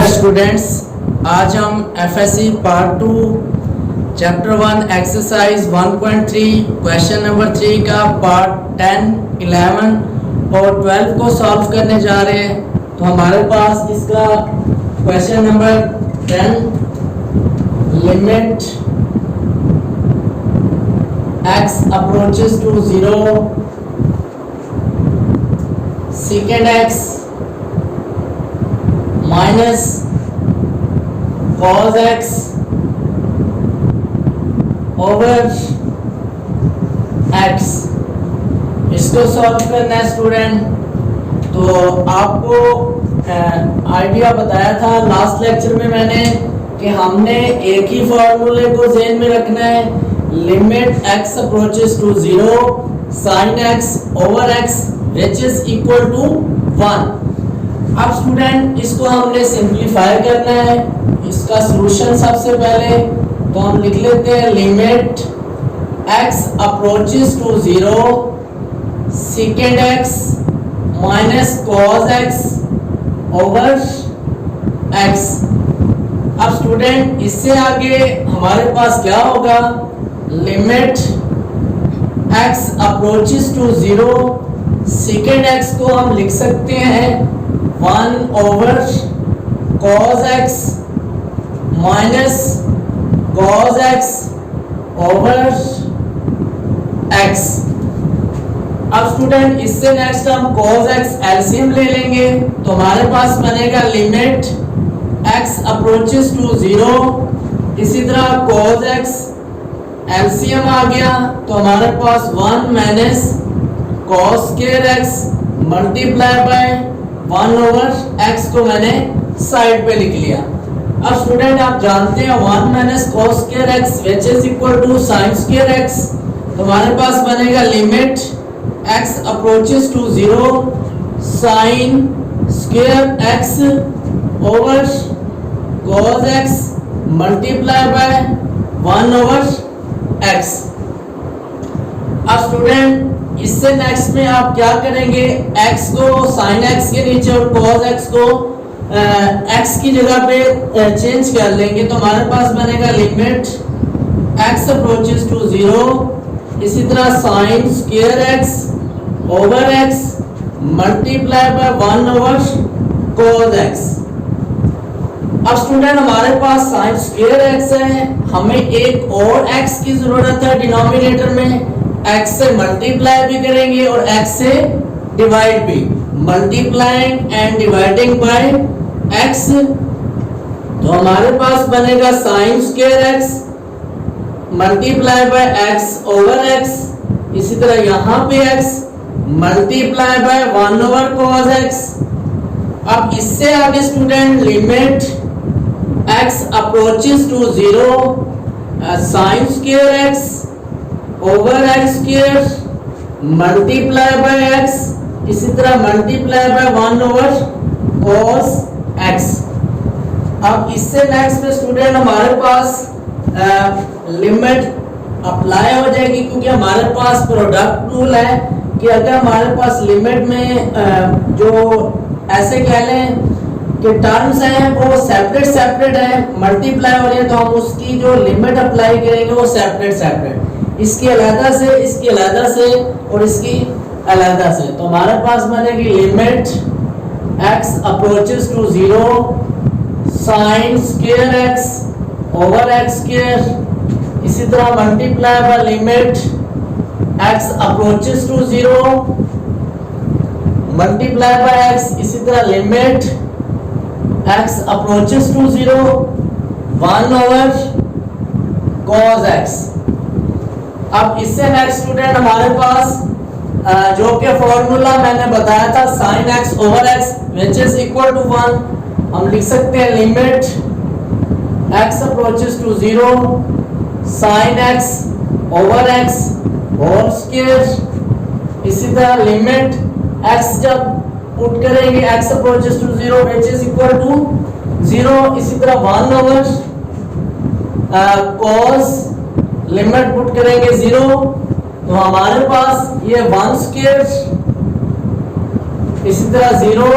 Students, आज हम FSc part 2 chapter 1 exercise 1.3 question number 3 का पार्ट 10, 11 और 12 को सॉल्व करने जा रहे हैं। तो हमारे पास इसका question number 10, limit x approaches to 0 secant x minus cos x over x। इसको सॉल्व करना है स्टूडेंट। तो आपको आइडिया बताया था लास्ट लेक्चर में मैंने कि हमने एक ही फॉर्मूले को ज़हन में रखना है, limit x approaches to 0 sin x over x which is equal to 1। अब स्टूडेंट इसको हमने सिंप्लीफाई करना है। इसका सॉल्यूशन सबसे पहले तो हम लिख लेते हैं limit x approaches to 0 secant x minus cos x over x। अब स्टूडेंट इससे आगे हमारे पास क्या होगा, limit x approaches to 0 secant x को हम लिख सकते हैं 1 over cos x minus cos x over x। अब स्टूडेंट इससे नेक्स्ट हम cos x एलसीएम ले लेंगे तो हमारे पास बनेगा लिमिट x approaches to 0, इसी तरह cos x एलसीएम आ गया तो हमारे पास 1 minus cos square x multiply by 1 over x को मैंने साइड पे लिख लिया। अब स्टूडेंट आप जानते हैं 1 minus cos square x which is equal to sin square x। तो हमारे पास बनेगा limit x approaches to 0 sin square x over cos x multiply by 1 over x। अब स्टूडेंट इससे नेक्स्ट में आप क्या करेंगे, x को sin x के नीचे और cos x को x की जगह पे चेंज कर लेंगे तो हमारे पास बनेगा लिमिट x अप्रोचेस टू 0, इसी तरह sin square x over x multiply by 1 over cos x। अब स्टूडेंट हमारे पास sin स्क्वायर x है, हमें एक और x की जरूरत है डिनोमिनेटर में। x से मल्टीप्लाई भी करेंगे और x से डिवाइड भी, multiplying and dividing by x। तो हमारे पास बनेगा sin square x multiply by x over x, इसी तरह यहाँ पे x multiply by 1 over cos x। अब इससे आगे student limit x approaches to 0 sin square x over x square multiply by x, इसी तरह multiply by 1 over cos x। अब इससे नेक्स्ट में स्टूडेंट हमारे पास लिमिट अप्लाई हो जाएगी क्योंकि हमारे पास प्रोडक्ट रूल है कि अगर हमारे पास लिमिट में जो ऐसे कह लें कि टर्म्स हैं वो सेपरेट है, मल्टीप्लाई हो रहे हैं तो हम उसकी जो लिमिट अप्लाई करेंगे वो सेपरेट, इसकी अलग से, इसकी अलग से और इसकी अलग से। तो हमारे पास बनेगी limit x approaches to 0 sin square x over x square, इसी तरह multiply by limit x approaches to 0 multiply by x, इसी तरह limit x approaches to 0 1 over cos x। अब इससे नेक्स्ट स्टूडेंट हमारे पास जो कि फॉर्मूला मैंने बताया था sin x over x which is equal to 1, हम लिख सकते हैं limit x approaches to 0 sin x over x whole square, इसी तरह लिमिट x जब पुट करेंगे x approaches to 0 which is equal to 0, इसी तरह 1 ओवर cos लिमिट पुट करेंगे 0 तो हमारे पास ये 1 स्क्वायर इसी तरह 0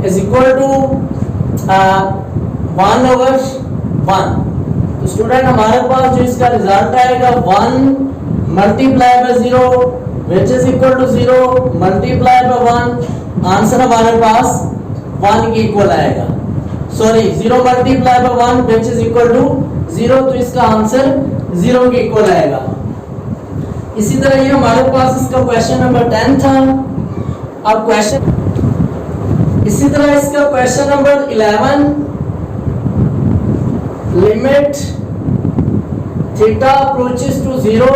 इज इक्वल टू 1/1। तो स्टूडेंट हमारे पास जो इसका रिजल्ट आएगा 1 multiply by 0 which is equal to 0 multiply by 1, answer हमारे पास 1 के इक्वल आएगा। Sorry 0 multiply by 1 which is equal to 0, तो इसका आंसर 0 के इक्वल आएगा। इसी तरह ये हमारे पास इसका क्वेश्चन नंबर 10 था। अब क्वेश्चन इसी तरह इसका question number 11, limit theta approaches to 0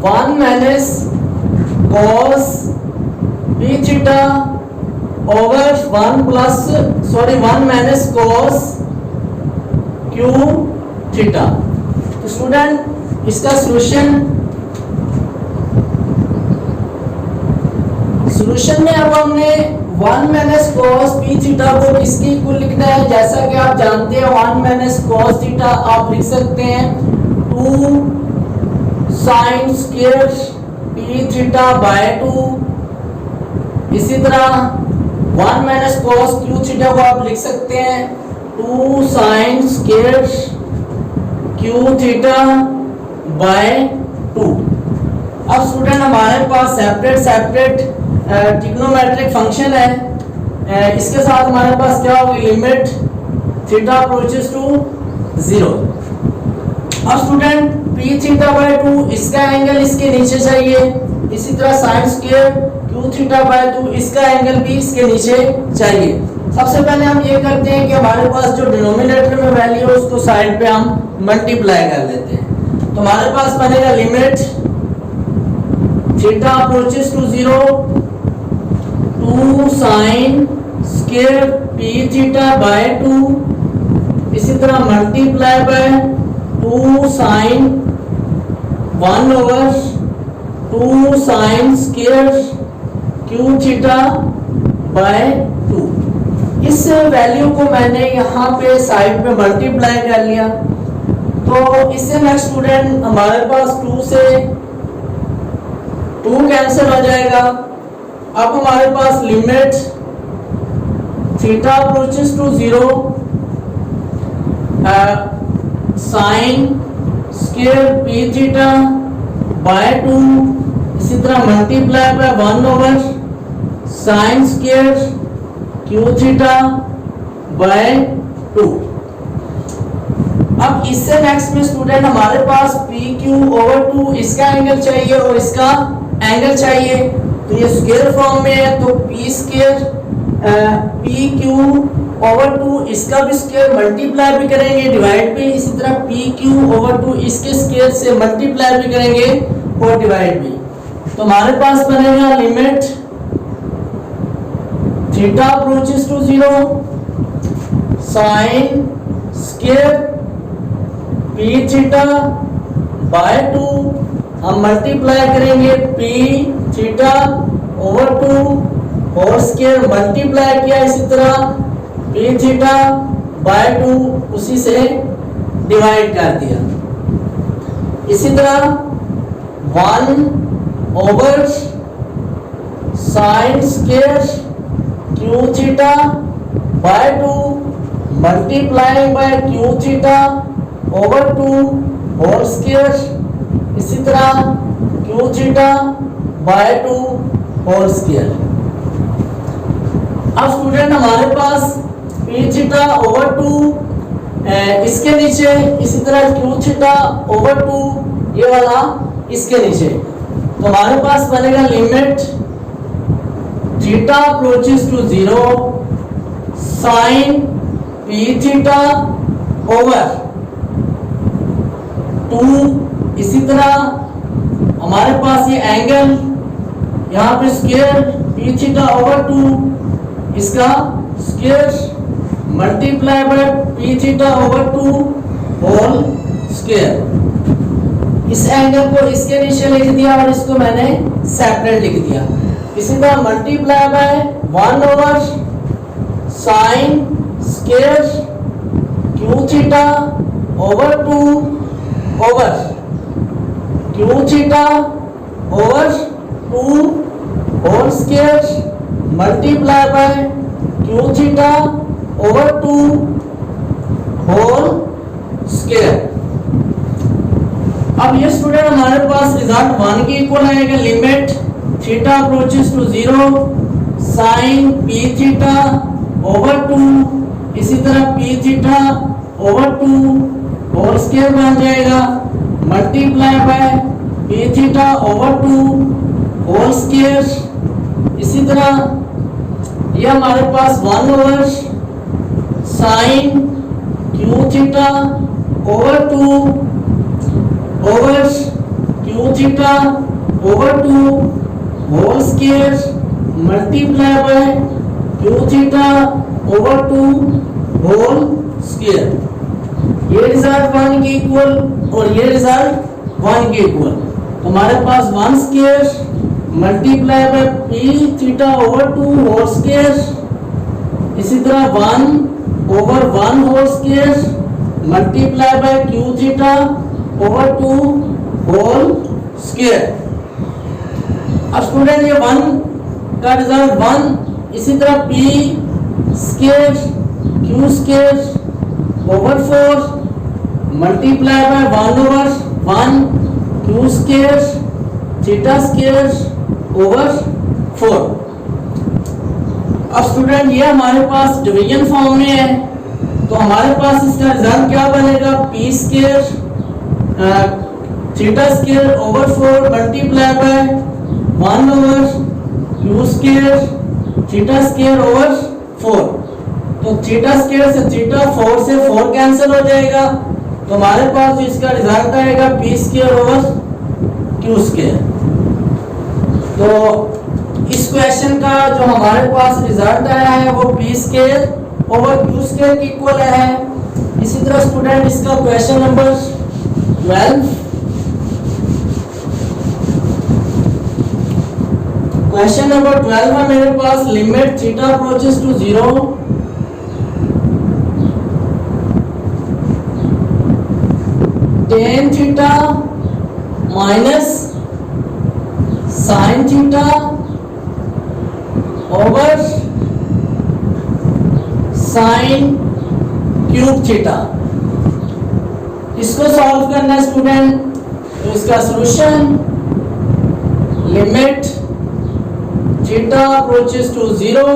1 minus cos p theta over 1 minus cos q theta. तो स्टूडेंट इसका सॉल्यूशन में अब हमने 1 माइनस cos p थीटा को किसके इक्वल लिखना है? जैसा कि आप जानते हैं 1 माइनस cos थीटा आप लिख सकते हैं 2 sin square p theta by 2। इसी तरह 1 माइनस cos q थीटा को आप लिख सकते हैं 2 sin square q theta by 2। अब स्टूडेंट हमारे पास सेपरेट ट्रिग्नोमेट्रिक फंक्शन है, इसके साथ हमारे पास क्या होगी? Limit theta approaches to 0। अब स्टूडेंट p थीटा बाय 2 इसका एंगल इसके नीचे चाहिए, इसी तरह sin square q theta by 2 इसका एंगल भी इसके नीचे चाहिए। सबसे पहले हम ये करते हैं कि हमारे पास जो डिनोमिनेटर में वैल्यू है उसको साइड पे हम मल्टीप्लाई कर लेते हैं। तो हमारे पास बनेगा limit theta approaches to 0 2 sin square p theta by 2, इसी तरह multiply by 2 sin 1/2 sin square q theta by 2। इस वैल्यू को मैंने यहाँ पे साइड पे मल्टीप्लाई कर लिया। तो इससे नेक्स्ट स्टूडेंट हमारे पास 2 से 2 कैंसिल हो जाएगा। अब हमारे पास limit theta approaches to 0 sin square p theta by 2, इसी तरह multiply by 1/sin square q theta by 2। अब इससे नेक्स्ट में स्टूडेंट हमारे पास PQ/2 इसका एंगल चाहिए और इसका एंगल चाहिए। तो ये स्क्वायर फॉर्म में है तो p स्क्वायर PQ/2 इसका भी स्क्वायर मल्टीप्लाई भी करेंगे डिवाइड भी, इसी तरह PQ/2 इसके स्क्वायर से मल्टीप्लाई भी करेंगे और डिवाइड भी। तो हमारे पास बनेगा limit theta approaches to 0 sin square p theta by 2, हम मल्टीप्लाई करेंगे p थीटा/2 और स्क्वायर मल्टीप्लाई किया, इसी तरह p थीटा बाय 2 उसी से डिवाइड कर दिया। इसी तरह 1/sin square q theta by 2 multiplying by q थीटा/2 होल स्क्वायर, इसी तरह q theta by 2 whole square. अब स्टूडेंट हमारे पास p थीटा/2 इसके नीचे, इसी तरह q थीटा/2 ये वाला इसके नीचे। तो हमारे पास बनेगा limit theta approaches to 0 sin p थीटा/2, इसी तरह हमारे पास ये एंगल यहाँ पे स्क्वायर p थीटा/2 इसका स्क्वायर मल्टीप्लाई बाय p थीटा/2 होल स्क्वायर। इस एंगल को इसके नीचे लिख दिया और इसको मैंने सेपरेट लिख दिया। इसी तरह multiply by 1/sin square q थीटा/2 ओवर q थीटा/2 whole square multiply by q theta over 2 whole square. अब ये स्टूडेंट हमारे पास रिजल्ट 1 के इक्वल आएगा। Limit theta approaches to 0 sine p theta over 2, इसी तरह p theta over 2 whole square बन जाएगा, multiply by p theta over 2 whole square. इसी तरह ये हमारे पास 1 over sine q theta over 2 over q theta over 2 whole square multiply by q theta over 2 whole square. ये रिजल्ट 1 के equal और ये रिजल्ट 1 के इक्वल। तो हमारे पास 1 square multiply by p theta over 2 whole square, इसी तरह 1 over 1 whole square multiply by q theta over 2 whole square. अब स्टूडेंट ये 1 का रिजल्ट 1, इसी तरह p square q square over 4 multiply by 1 over 1 q square theta square over 4। अब student ये हमारे पास डिवीजन फॉर्म में है, तो हमारे पास इसका रिजल्ट क्या बनेगा, p square theta square over 4 multiply by 1 over q square theta square over 4। तो थीटा स्क्वायर से थीटा 4 से 4 कैंसिल हो जाएगा, तो हमारे पास जो इसका रिजल्ट आएगा p square over q square. तो इस क्वेश्चन का जो हमारे पास रिजल्ट आया है वो p square over q square के इक्वल है। इसी तरह स्टूडेंट इसका क्वेश्चन नंबर 12, क्वेश्चन नंबर 12 में मेरे पास limit theta approaches to 0 tan theta minus sine theta over sine cube theta. इसको सॉल्व करना है स्टूडेंट। तो इसका solution limit theta approaches to 0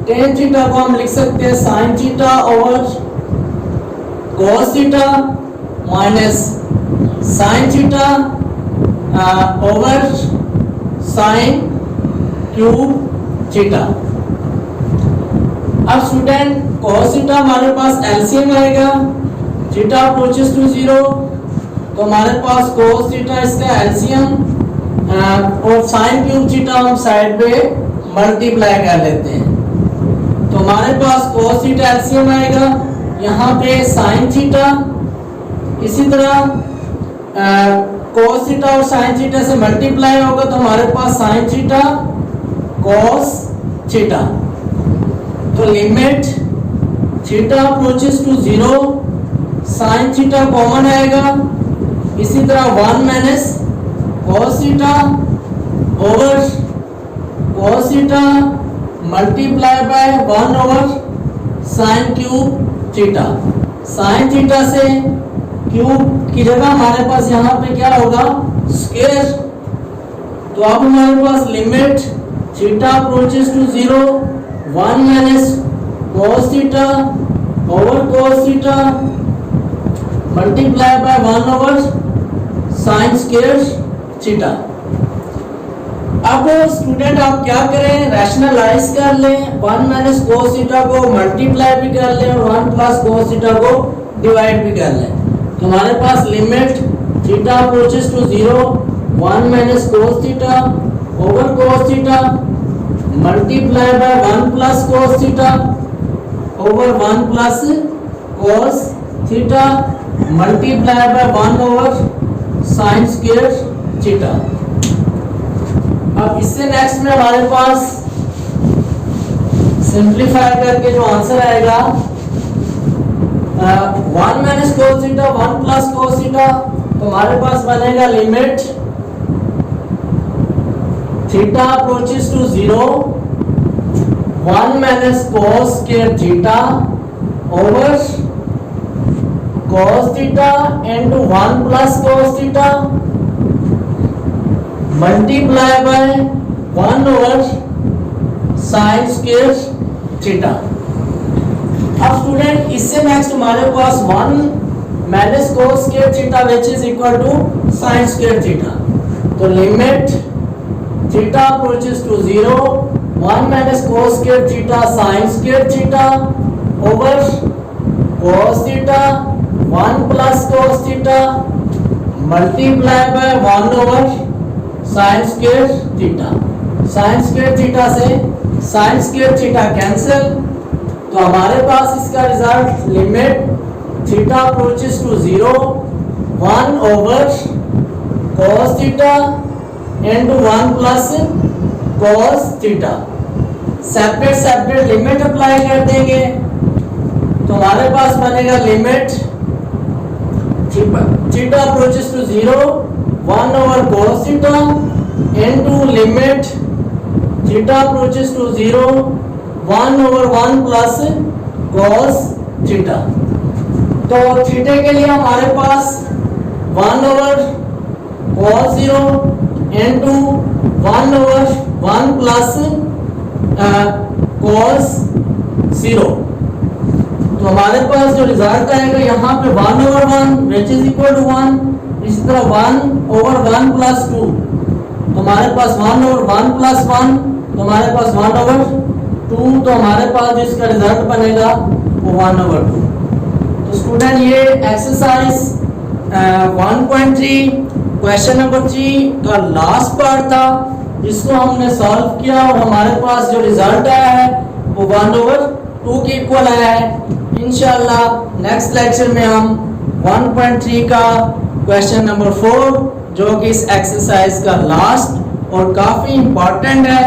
tan theta को हम लिख सकते हैं sine theta over cos theta minus sine theta over sine cube theta. अब स्टूडेंट कॉस थीटा हमारे पास एलसीएम आएगा, थीटा अप्रोचेस टू 0, तो हमारे पास कॉस थीटा इसका एलसीएम और साइन क्यूब थीटा हम साइड पे मल्टीप्लाई कर लेते हैं। तो हमारे पास कॉस थीटा एलसीएम आएगा, यहाँ पे साइन थीटा, इसी तरह कॉस थीटा और साइन थीटा से मल्टीप्लाई होगा तो हमारे पास साइन थीटा कॉस थीटा। तो limit theta approaches to 0 sine theta common आएगा, इसी तरह 1 minus cos theta over cos theta multiply by 1 over sine cube theta. Sine theta से क्यूब की जगह हमारे पास यहाँ पे क्या होगा, स्क्वायर। तो अब हमारे पास limit theta approaches to 0 1 minus cos theta over cos theta multiply by 1 over sine square theta. अब स्टूडेंट आप क्या करें, रैशनलाइज कर लें, 1 माइनस कॉस थीटा को मल्टीप्लाई भी कर लें और 1 प्लस कॉस थीटा को डिवाइड भी कर लें। तो हमारे पास limit theta approaches to 0 1 minus cos theta over cos theta multiply by 1 plus cos theta over 1 plus cos theta multiply by 1 over sine square theta. अब इससे नेक्स्ट में हमारे पास सिंप्लीफाई करके जो आंसर आएगा 1 minus cos theta 1 plus cos theta, तो हमारे पास बनेगा limit theta approaches to 0 1 minus cos square theta over cos theta into 1 plus cos theta multiply by 1 over sine square theta. अब स्टूडेंट इससे नेक्स्ट हमारे पास 1 minus cos square theta which is equal to sine square theta. तो limit theta approaches to 0 1 minus cos square theta sine square theta over cos theta 1 plus cos theta multiply by 1 over sine square theta. Sine square theta से sine square theta cancel, तो हमारे पास इसका result limit theta approaches to 0 1 over cos theta into 1 plus cos theta. Separate separate limit apply कर देंगे तो हमारे पास बनेगा limit theta approaches to 0 1 over cos theta into limit theta approaches to 0 1 over 1 plus cos theta. तो थीटे के लिए हमारे पास 1 over cos 0 into 1 over 1 plus cos 0। तो हमारे पास जो रिजल्ट आएगा यहाँ पे 1 over 1 which is equal to 1, इसी तरह 1 ओवर 1 प्लस 2, तो हमारे पास 1 ओवर 1 प्लस 1, तो हमारे पास 1 ओवर 2, तो हमारे पास जो इसका रिजल्ट बनेगा वो 1 ओवर 2। तो स्टूडेंट ये एक्सरसाइज 1.3 क्वेश्चन नंबर 3 का लास्ट पार्ट था जिसको हमने सॉल्व किया और हमारे पास जो रिजल्ट आया है वो 1 ओवर 2 के इक्वल आया है। इंशाल्लाह नेक्स्ट लेक्चर में हम 1.3 का क्वेश्चन नंबर 4 जो कि इस एक्सरसाइज का लास्ट और काफ़ी इंपॉर्टेंट है